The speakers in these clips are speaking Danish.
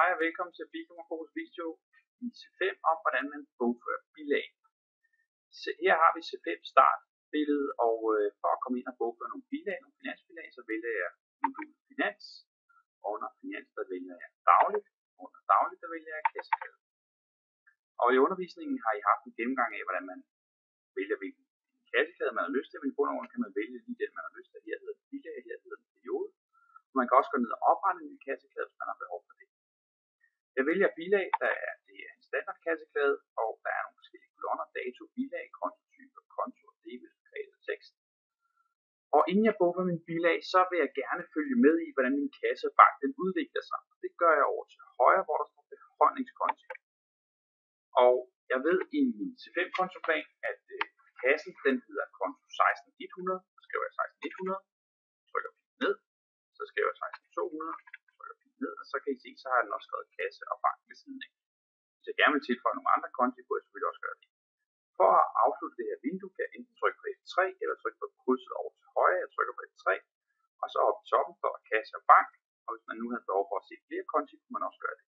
Hej og velkommen til Bikammergos video i C5 om hvordan man bogfører bilag. Så her har vi C5 startbillede, og for at komme ind og bogføre nogle bilag, nogle finansbilag, så vælger jeg modul finans. Under finans der vælger jeg dagligt, under dagligt der vælger jeg kassekæde. Og i undervisningen har I haft en gennemgang af hvordan man vælger hvilken kassekæde man har lyst til, men i bund og grund kan man vælge lige den man har lyst til. Her hedder det bilag, her hedder det periode. Man kan også gå ned og oprette en ny kassekæde, hvis man har behov for det. Jeg vælger bilag, det er en standardkassekæde, og der er nogle forskellige kolonner, dato, bilag, kontotype, konto, debit, kredit og tekst. Og inden jeg bogfører min bilag, så vil jeg gerne følge med i, hvordan min kassebank den udvikler sig. Det gør jeg over til højre, hvor der står beholdningskonto. Og jeg ved i min C5-kontoplan, at kassen den hedder konto 16100, så skriver jeg 16100, trykker fint ned, så skriver jeg 16200, ned, og så kan I se, så har den også skrevet kasse og bank ved siden af. Hvis jeg gerne vil tilføje nogle andre konti, kunne jeg selvfølgelig også gøre det. For at afslutte det her vindue, kan jeg enten trykke på F3, eller trykke på krydset over til højre. Jeg trykker på F3, og så op i toppen står der kasse og bank, og hvis man nu har behov for at se flere konti, kunne man også gøre det.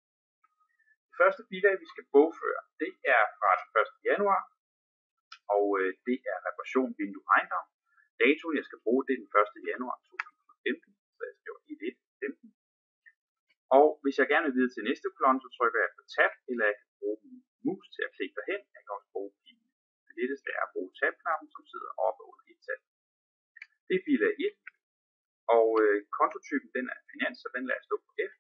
Det første bilag, vi skal bogføre, det er fra den 1. januar, og det er reparation vindue ejendom. Datoen, jeg skal bruge, det er den 1. januar 2015, så jeg skriver I1.15. Og hvis jeg gerne vil videre til næste kolonne, så trykker jeg på Tab, eller jeg kan bruge min mus til at klikke derhen. Jeg kan også bruge det letteste er at bruge Tab-knappen, som sidder oppe under et tab. Det er bilag 1, og kontotypen den er finans, så den lader jeg stå på F.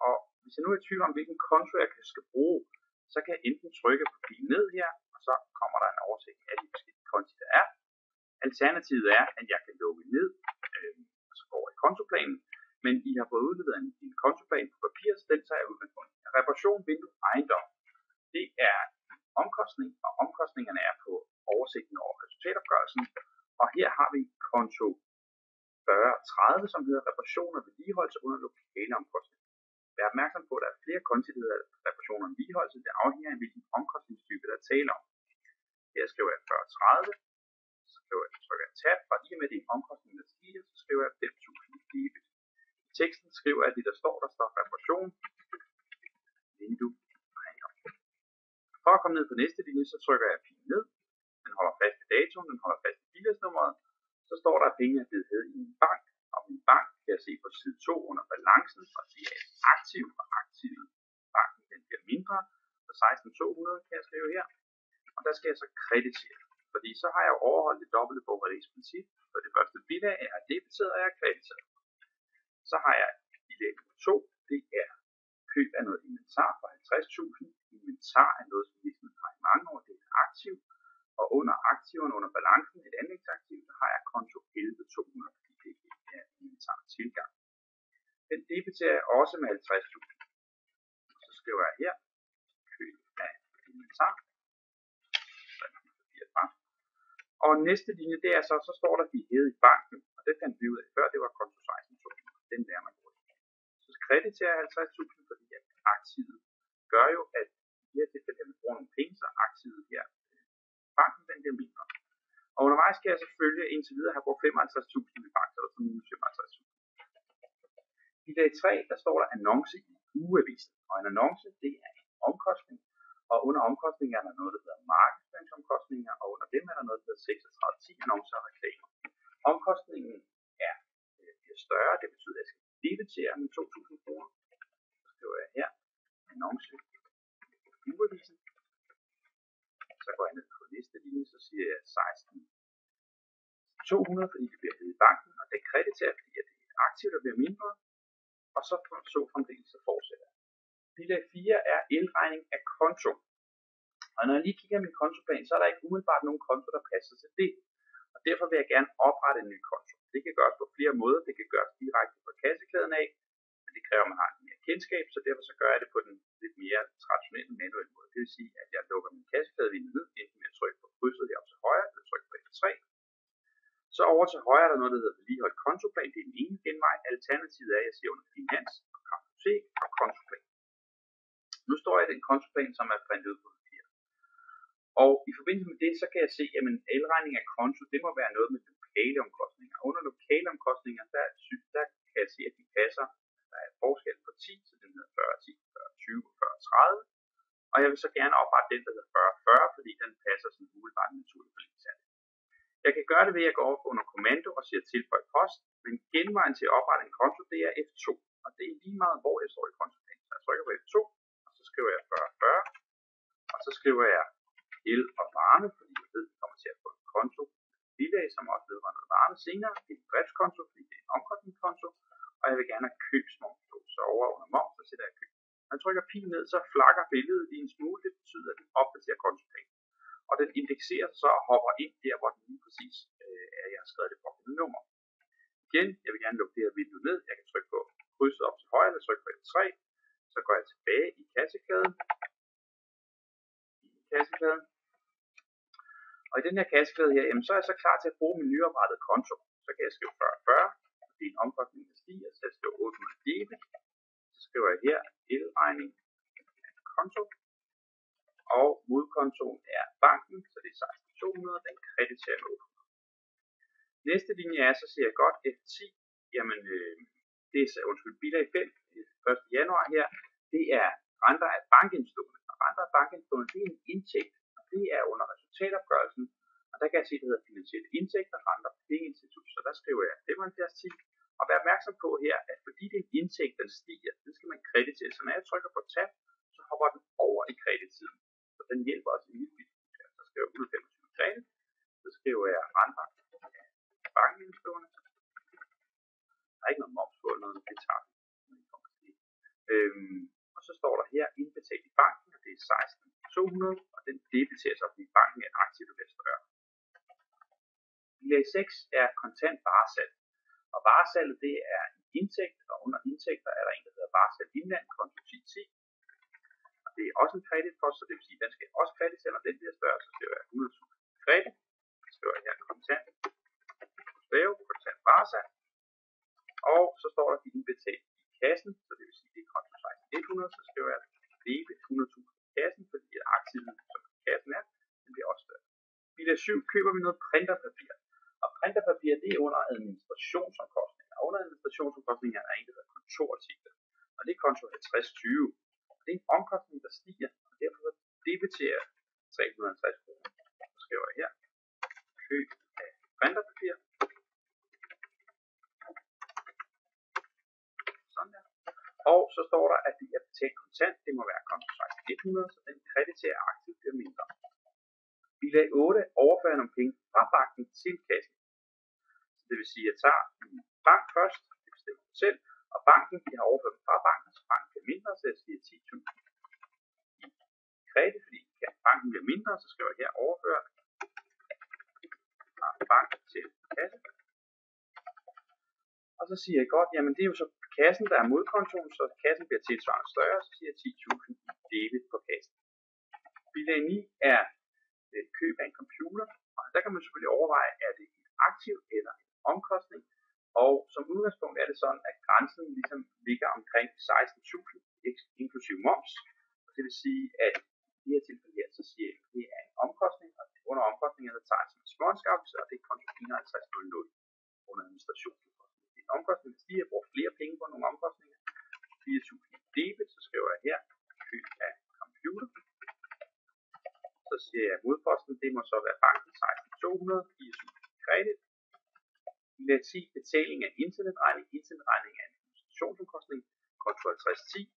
Og hvis jeg nu er i tvivl om, hvilken konto jeg skal bruge, så kan jeg enten trykke på pil ned her, og så kommer der en oversigt af de forskellige konti, der er. Alternativet er, at jeg kan lukke ned, og så går jeg i kontoplanen. Men I har fået udleveret en kontoplan på papir, så den tager jeg udgangspunkt. Reparation vindue ejendom. Det er omkostning, og omkostningerne er på oversigten over resultatopgørelsen. Og her har vi konto 4030, som hedder reparation og vedligeholdelse under lokale omkostninger. Vær opmærksom på, at der er flere konti, der hedder reparation og vedligeholdelse. Det afhænger af, hvilken omkostningstype der er tale om. Her skriver jeg 4030, så trykker jeg Tab, og i og med det omkostning, der stiger, så skriver jeg 5000 debit. Teksten skriver, at det der står reparation, vindue, ejendom. For at komme ned på næste linje, så trykker jeg pil ned. Den holder fast i datoen, den holder fast i bilagsnummeret. Så står der, at pengene er blevet hævet i min bank, og min bank kan jeg se på side 2 under balancen, og det er aktiv, og aktivet banken den bliver mindre. Så 16200 kan jeg skrive her, og der skal jeg så kreditere. Fordi så har jeg jo overholdt det dobbelte bogføringsprincip, for det første bilag er debiteret, og jeg er krediteret. Så har jeg bilag nummer 2, det er køb af noget inventar for 50.000. Inventar er noget, som virksomheden har i mange år, det er aktiv. Og under aktiverne, under balancen, et anlægsaktiv, så har jeg konto 11.200, fordi det er inventar tilgang. Den debiterer jeg også med 50.000. Så skriver jeg her, køb af inventar. Og næste linje, det er så står der, at de er hævet i banken, og det fandt vi ud af før, det var konto 16200. Den lærer man hurtigt. Så krediterer jeg 50.000, fordi at aktivet gør jo, at i det her tilfælde, at vi bruger nogle penge, så aktivet her, banken den bliver mindre. Og undervejs skal jeg selvfølgelig indtil videre have brugt 55.000 i banken, så minus 55.000. I dag 3, der står der annonce i ugeavisen, og en annonce, det er en omkostning. Og under omkostninger er der noget, der hedder markedsføringsomkostninger, og under dem er der noget, der hedder 3610 annoncer og reklamer. Omkostningen bliver større, det betyder, at jeg skal debitere med 2.000 kroner. Så skriver jeg her, annonce i ugeavisen. Så går jeg ned på næste linje, så siger jeg 16.200, fordi det bliver hævet i banken, og det krediterer, fordi det er aktivt, der bliver mindre. Og så fremdeles så fortsætter jeg. Bilag 4 er indregning af konto. Og når jeg lige kigger min kontoplan, så er der ikke umiddelbart nogen konto, der passer til det. Og derfor vil jeg gerne oprette en ny konto. Det kan gøres på flere måder. Det kan gøres direkte på kassekæden af, men det kræver, at man har en mere kendskab, så derfor så gør jeg det på den lidt mere traditionelle manuelle måde. Det vil sige, at jeg lukker min kassekædevindue ned, enten med at trykke på krydset heroppe til højre, eller trykke på F3. Så over til højre er der noget, der hedder vedligeholdt kontoplan. Det er den ene genvej. Alternativet er, at jeg siger under finans, kartotek og kontoplan. Nu står jeg i den kontoplan, som er printet ud på papir. Og i forbindelse med det, så kan jeg se, at elregning af konto, det må være noget med lokale omkostninger. Under lokale omkostninger, der kan jeg se, at de passer. Der er forskel på 10, så den hedder 40, 10, 40, 20. 30, og jeg vil så gerne oprette den, der hedder 4040, fordi den passer sådan umiddelbart naturligt forlængelse af det. Jeg kan gøre det ved at gå over under kommando og sige tilføj post, men genvejen til at oprette en konto, det er F2, og det er lige meget, hvor jeg står i kontoplanen. Så jeg trykker på F2, og så skriver jeg 4040, og så skriver jeg el og varme, fordi jeg ved, at jeg kommer til at få en konto, bilag, som også vedrører noget varme senere, en driftskonto, fordi det er en omkostningskonto, og jeg vil gerne have købsmoms på, så over under moms, så sætter jeg køb. Når jeg trykker pil ned, så flakker billedet i en smule, det betyder, at den opdaterer kontoplanen. Og den indekserer så og hopper ind der, hvor den lige præcis er, jeg har skrevet det pågældende nummer. Igen, jeg vil gerne lukke det her vindue ned. Jeg kan trykke på krydset op til højre, eller trykke på F3. Så går jeg tilbage i kassekæden. Og i den her kassekæde her, jamen, så er jeg så klar til at bruge min nyoprettede konto. Så kan jeg skrive 4040. Det er en omkostning, der stiger, så jeg skriver 800 debit. Så skriver jeg her elregning konto. Og modkontoen er banken, så det er 16200, den krediterer med 800. Næste linje er, så siger jeg godt F10, jamen det er bilag 5, 1. januar her, det er renter af bankindstående. Og renter af bankindstående, det er en indtægt, og det er under resultatopgørelsen, og der kan jeg se, det hedder finansielle indtægter, renter på pengeinstitut, så der skriver jeg 7510. Og vær opmærksom på her, at fordi det er en indtægt, den stiger, den skal man kreditere, så når jeg trykker på tab, så hopper den over i kredittiden. Så den hjælper os i mit her. Så skriver jeg 125 kredit, så skriver jeg renter af bankindstående. Der er ikke noget moms på noget, det tager vi. Og så står der her indbetalt i banken, og det er 16200, og den debiteres op i banken af en aktiv, der bliver større. Bilag 6 er kontant varesalg. Og varesalget, det er en indtægt, og under indtægter er der en, der hedder varesalg indland, konto 1010. Og det er også en kreditpost, så det vil sige, at den skal også krediteres, når den bliver større, så skriver jeg 100.000 kredit. Så skriver jeg her kontant varesalg. Og så står der indbetalt i kassen, så det vil sige, at det er konto 16100, så skriver jeg debit 100.000 i kassen, fordi aktiven, som kassen er, den bliver også større. Bilag 7 køber vi noget printerpapir. Og printerpapir, det er under administrationsomkostninger. Og under administrationsomkostninger er der en, der hedder kontorartikler. Og det er konto 5020. Og det er en omkostning, der stiger, og derfor debiterer 350 kroner. Så skriver jeg her, køb af printerpapir. Sådan der. Og så står der, at det er betalt kontant. Det må være konto 16100, så den krediterer aktivt bliver mindre. Bilag 8 overfører nogle penge fra banken til kassen. Så det vil sige, at jeg tager en bank først, det bestemmer jeg selv, og banken, de har overført fra banken, så banken bliver mindre, så jeg siger 10.000 i kredit, fordi banken bliver mindre, så skriver jeg her overfør fra bank til kasse. Og så siger jeg godt, jamen det er jo så kassen, der er modkontoen, så kassen bliver tilsvarende større, så siger jeg 10.000 i debit på kassen. Bilag 9 er køb af en computer, og der kan man selvfølgelig overveje, er det et aktiv eller en omkostning, og som udgangspunkt er det sådan, at grænsen ligesom ligger omkring 16.000 inklusive moms, og det vil sige, at i det her tilfælde her, så siger jeg, at det er en omkostning, og under omkostninger, der tager jeg som en småanskaffelse, og det er konto 5100 under administrationsomkostninger. Det er en omkostning, der stiger, jeg bruger flere penge på nogle omkostninger, 4.000 debit, så skriver jeg her, køb af computer. Så siger jeg modposten, det må så være banken 16200, 4.000 kredit. Bilag 10, betaling af internetregning. Internetregning er en administrationsomkostning, konto 5010.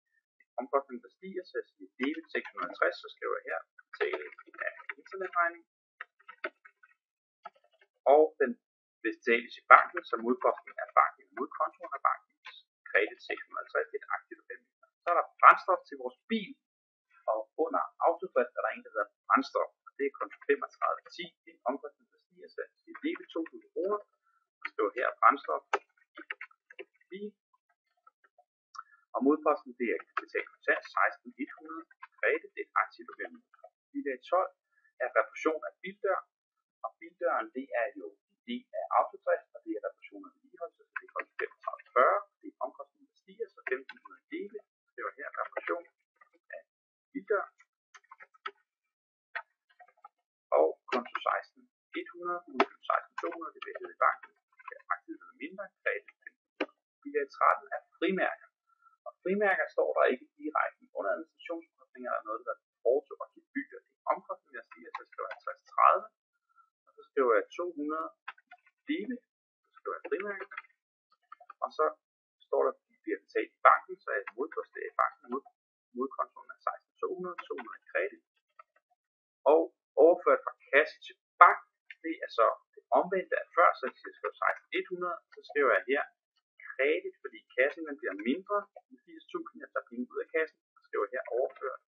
Omkostning, der stiger, så jeg siger debit 660, så skriver jeg her, betaling af internetregning. Og den betales i banken, så modposten er banken. Modkontoen er banken, kredit 650, det er et aktivt. Så er der brændstof til vores bil. Og under autodrift er der en, der hedder brændstof, og det er konto 3510, det er en omkostning, der stiger, så det er debit 2.000 kroner, og skriver her brændstof, og modposten, det er betalt kontant 16.100, kredit, det er et aktivt objekt. Bilag 12 er reparation af bildør, og bildøren, det er jo en del af autodrift, og det er reparation af vedligeholdelse, så det er konto 3540, det er omkostning, der stiger, så 1.500 debit, skriver her reparation bildør, og konto 16.100, 16.200, det bliver i banken, det er aktivt eller mindre, kredit. Bilag 13 er frimærker, og frimærker står der ikke direkte under administration, 200 debit, så skriver jeg frimærke, og så står der, at de bliver betalt i banken, så er modpost i banken, modkontoen er 16.200, 200 i kredit, og overført fra kasse til bank, det er så det omvendte af før, så jeg skriver 16.100, så skriver jeg her kredit, fordi kassen den bliver mindre end 80.000, jeg tager penge ud af kassen, så skriver jeg her overført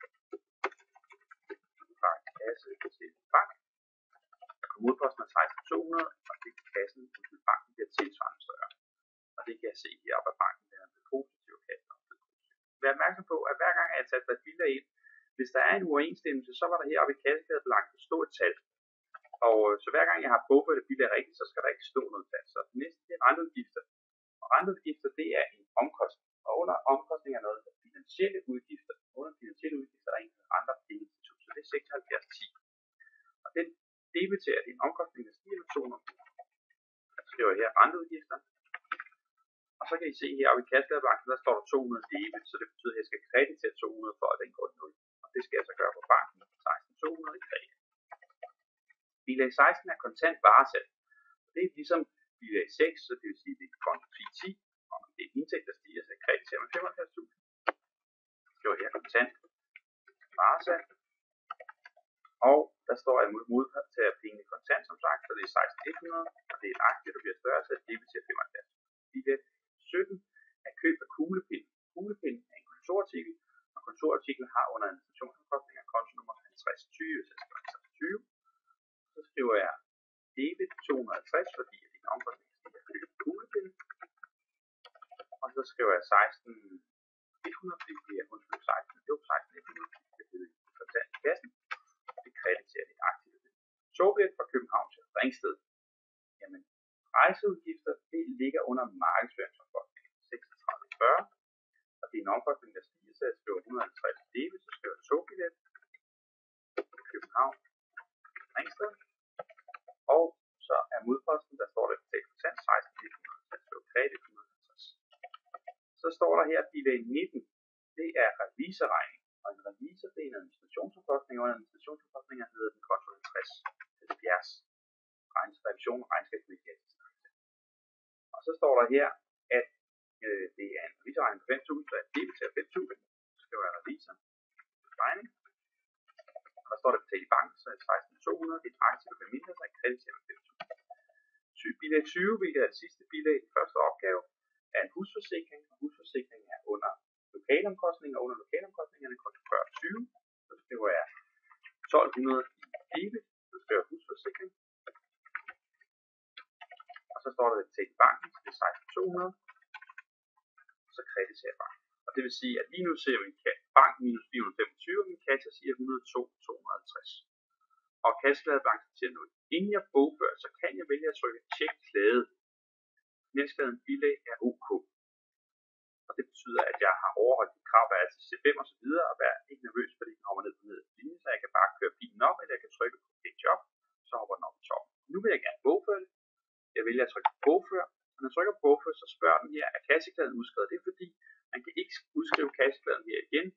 fra kasse til bank, modposten er 16.200, og det kassen til banken bliver tilsvarende større. Og det kan jeg se heroppe af banken, der er blevet positiv, kassen er blevet positiv. Vær opmærksom på, at hver gang jeg tager et bilag ind, hvis der er en uoverensstemmelse, så var der heroppe i kassekædebalancen stå et tal. Og så hver gang jeg har bogført et bilag rigtigt, så skal der ikke stå noget tal. Så det næste er renteudgifter. Og renteudgifter, det er en omkostning. Og under omkostning er noget af finansielle udgifter. Under finansielle udgifter er der en andre pengeinstitut. Så det er 76,10. Og den debiterer din omkostning, der stiger med 200. Jeg skriver her renteudgifter. Og så kan I se heroppe i kassekædebalancen, der står der 200 debit. Så det betyder, at jeg skal kreditere 200 for, at den går i 0. Og det skal jeg så gøre på banken. 16.200 i kredit. Bilag 16 er kontant varesalg. Det er ligesom bilag 6, så det vil sige, at det er konto 10, og det er indtægt, der stiger, så jeg krediterer med 75.000. Det var her kontant varesalg. Og der står jeg modtager penge i kontant, som sagt, så det er 16.100, og det er en aktie, der bliver større, så det debiterer 75. Bilag 17 er køb af kuglepind. Kuglepind er en kontorartikel, og kontorartiklen har under administrationsomkostninger kontonummer 5020, så jeg skriver 5020. Så skriver jeg debit 250, fordi det er en omkostning, der skal købe kuglepind. Og så skriver jeg 16.100, fordi det er 16.100, det er kontant i kassen. Det krediterer dit aktivt. Togbillet fra København til Ringsted. Jamen, rejseudgifter, det ligger under markedsføringsomkostninger 36,40. Og det er en omkostning, der stiger, så jeg skriver 150 debit, så skriver jeg togbillet København Ringsted. Og så er modposten, der står der betalt kontant 16.100, så jeg skriver kredit 150. Så står der her bilag 19, det er revisorregning. Og en revisor, det er en administrationsomkostning, og en administrationsomkostning hedder den konto 50, 70, revision og regnskabsmæssig. Og så står der her, at det er en revisorregning på 5.000, så jeg debiterer 5.000, så skriver jeg revisor, regning. Og der står der betalt i banken, så er det 16.200, det er et aktiv, der bliver mindre, så jeg krediterer med 5.000. Bilag 20, hvilket er det sidste bilag, første opgave, er en husforsikring, og husforsikringen er under lokalomkostninger, under lokalomkostningerne konto 4020, så skriver jeg 1200 i debit, så skriver jeg husforsikring, og så står der betalt i banken, så det er 16.200, så krediterer jeg banken. Og det vil sige, at lige nu ser vi bank minus 425, og min kasse siger 102,250. Og kassekædebalancen siger 0. Inden jeg bogfører, så kan jeg vælge at trykke tjek klade. Finanskladen bilag er OK. Og det betyder, at jeg har overholdt de krav, der er til C5 og så videre, og være ikke nervøs, fordi den hopper ned på nederste linje, så jeg kan bare køre bilen op, eller jeg kan trykke på page up, så hopper den op i toppen. Nu vil jeg gerne bogføre det. Jeg vælger at trykke på bogfør. Når jeg trykker på bogfør, så spørger den her, er kassekæden udskrevet? Det er fordi, man kan ikke udskrive kassekæden her igen,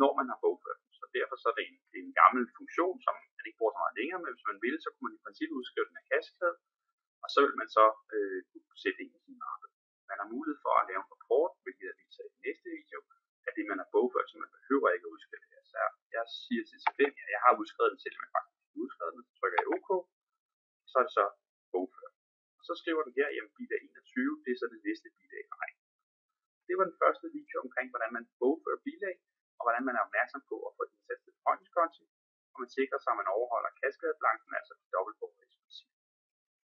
når man har bogført den. Så derfor så er det en gammel funktion, som man ikke bruger så meget længere, men hvis man vil, så kunne man i princippet udskrive den af kassekæden, og så vil man så kunne sætte det ind i sin mappe. Man har mulighed for at lave en rapport, hvilket jeg viser i den næste video, af det man har bogført, så man behøver ikke at udskrive det her. Så jeg siger til C5, at jeg har udskrevet den, selvom jeg faktisk ikke har udskrevet den, så trykker jeg OK, så er det så bogført. Og så skriver den her, jamen bilag 21, det er så det næste bilag i rækken. Det var den første video omkring, hvordan man bogfører bilag, og hvordan man er opmærksom på at få indsat til forhåndskonti, og man sikrer sig, at man overholder kassekædebalancen, altså dobbeltbogføringsprincippet.